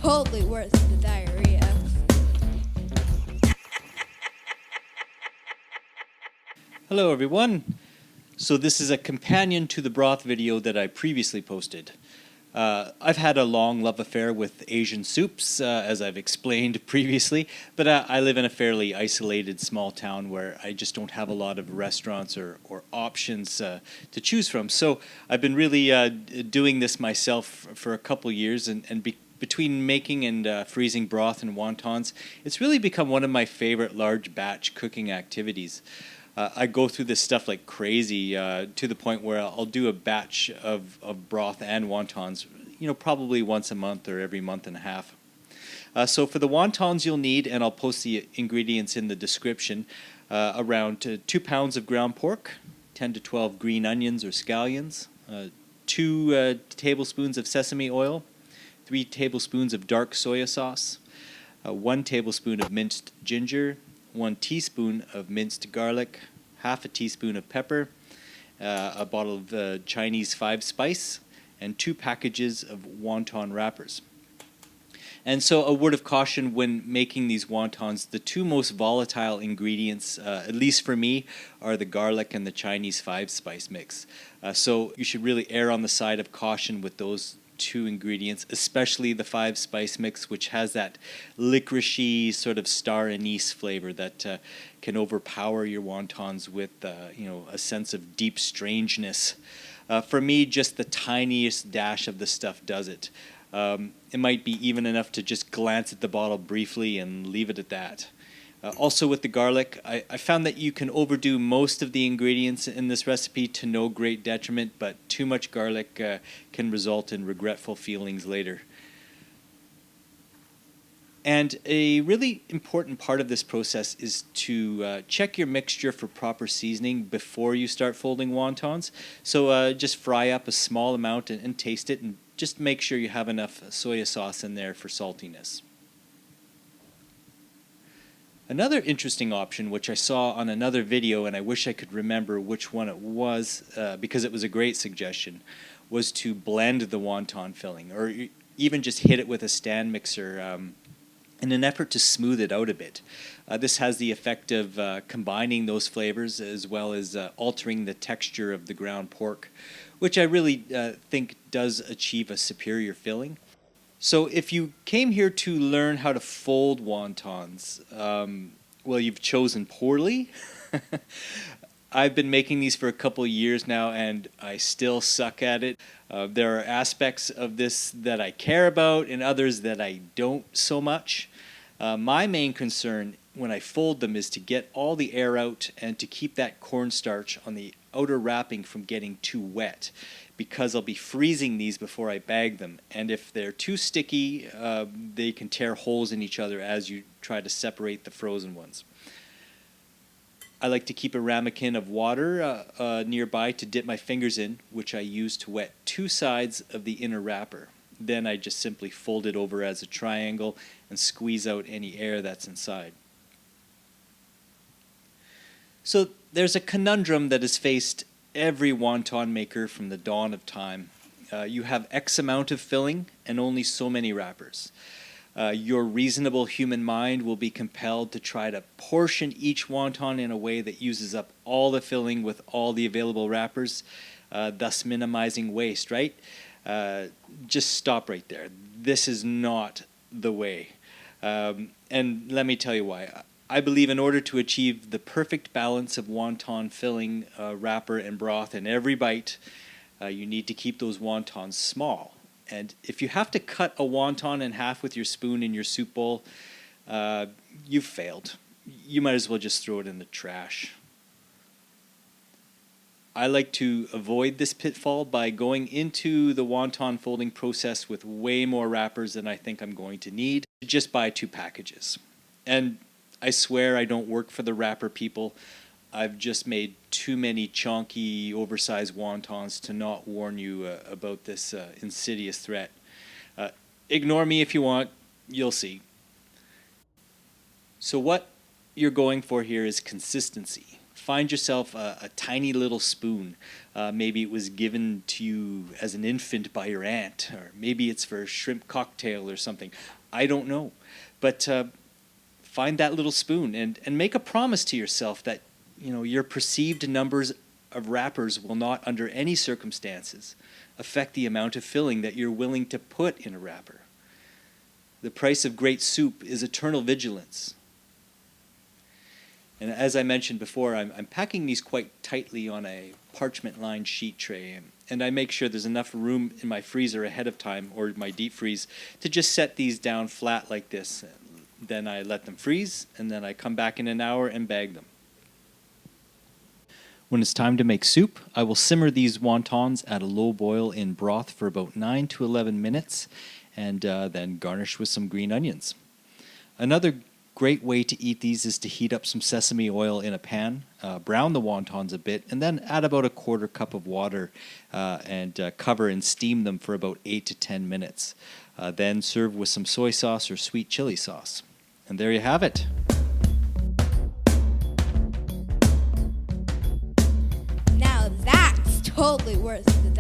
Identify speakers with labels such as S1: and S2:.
S1: totally worth the diarrhea.
S2: Hello everyone. So this is a companion to the broth video that I previously posted. I've had a long love affair with Asian soups, as I've explained previously, but I live in a fairly isolated small town where I just don't have a lot of restaurants or options to choose from. So I've been really doing this myself for a couple years, and between making and freezing broth and wontons, it's really become one of my favorite large batch cooking activities. I go through this stuff like crazy to the point where I'll do a batch of broth and wontons, probably once a month or every month and a half. So for the wontons you'll need, and I'll post the ingredients in the description, around 2 pounds of ground pork, 10 to 12 green onions or scallions, 2 tablespoons of sesame oil, 3 tablespoons of dark soy sauce, 1 tablespoon of minced ginger, 1 teaspoon of minced garlic, half a teaspoon of pepper, a bottle of Chinese 5-spice, and 2 packages of wonton wrappers. And so a word of caution when making these wontons, the 2 most volatile ingredients, at least for me, are the garlic and the Chinese 5-spice mix. So you should really err on the side of caution with those 2 ingredients, especially the 5-spice mix, which has that licoricey sort of star anise flavor that can overpower your wontons with a sense of deep strangeness. For me, just the tiniest dash of the stuff does it. It might be even enough to just glance at the bottle briefly and leave it at that. Also with the garlic, I found that you can overdo most of the ingredients in this recipe to no great detriment, but too much garlic can result in regretful feelings later. And a really important part of this process is to check your mixture for proper seasoning before you start folding wontons. So just fry up a small amount and taste it, and just make sure you have enough soy sauce in there for saltiness. Another interesting option, which I saw on another video, and I wish I could remember which one it was because it was a great suggestion, was to blend the wonton filling, or even just hit it with a stand mixer in an effort to smooth it out a bit. This has the effect of combining those flavors as well as altering the texture of the ground pork, which I really think does achieve a superior filling. So if you came here to learn how to fold wontons, well, you've chosen poorly. I've been making these for a couple of years now, and I still suck at it. There are aspects of this that I care about and others that I don't so much. My main concern when I fold them is to get all the air out and to keep that cornstarch on the outer wrapping from getting too wet, because I'll be freezing these before I bag them, and if they're too sticky, they can tear holes in each other as you try to separate the frozen ones. I like to keep a ramekin of water nearby to dip my fingers in, which I use to wet 2 sides of the inner wrapper. Then I just simply fold it over as a triangle and squeeze out any air that's inside. So there's a conundrum that has faced every wonton maker from the dawn of time. You have X amount of filling and only so many wrappers. Your reasonable human mind will be compelled to try to portion each wonton in a way that uses up all the filling with all the available wrappers, thus minimizing waste, right? Just stop right there. This is not the way. And let me tell you why. I believe in order to achieve the perfect balance of wonton filling, wrapper, and broth in every bite, you need to keep those wontons small. And if you have to cut a wonton in half with your spoon in your soup bowl, you've failed. You might as well just throw it in the trash. I like to avoid this pitfall by going into the wonton folding process with way more wrappers than I think I'm going to need. Just buy 2 packages. And I swear I don't work for the wrapper people. I've just made too many chonky, oversized wontons to not warn you about this insidious threat. Ignore me if you want, you'll see. So what you're going for here is consistency. find yourself a tiny little spoon. Maybe it was given to you as an infant by your aunt, or maybe it's for a shrimp cocktail or something. I don't know. But find that little spoon and make a promise to yourself that your perceived numbers of wrappers will not under any circumstances affect the amount of filling that you're willing to put in a wrapper. The price of great soup is eternal vigilance. And as I mentioned before, I'm packing these quite tightly on a parchment-lined sheet tray, and I make sure there's enough room in my freezer ahead of time, or my deep freeze, to just set these down flat like this. Then I let them freeze, and then I come back in an hour and bag them. When it's time to make soup, I will simmer these wontons at a low boil in broth for about 9 to 11 minutes, and then garnish with some green onions. Another great way to eat these is to heat up some sesame oil in a pan, brown the wontons a bit, and then add about a quarter cup of water and cover and steam them for about 8 to 10 minutes. Then serve with some soy sauce or sweet chili sauce. And there you have it.
S1: Now that's totally worth the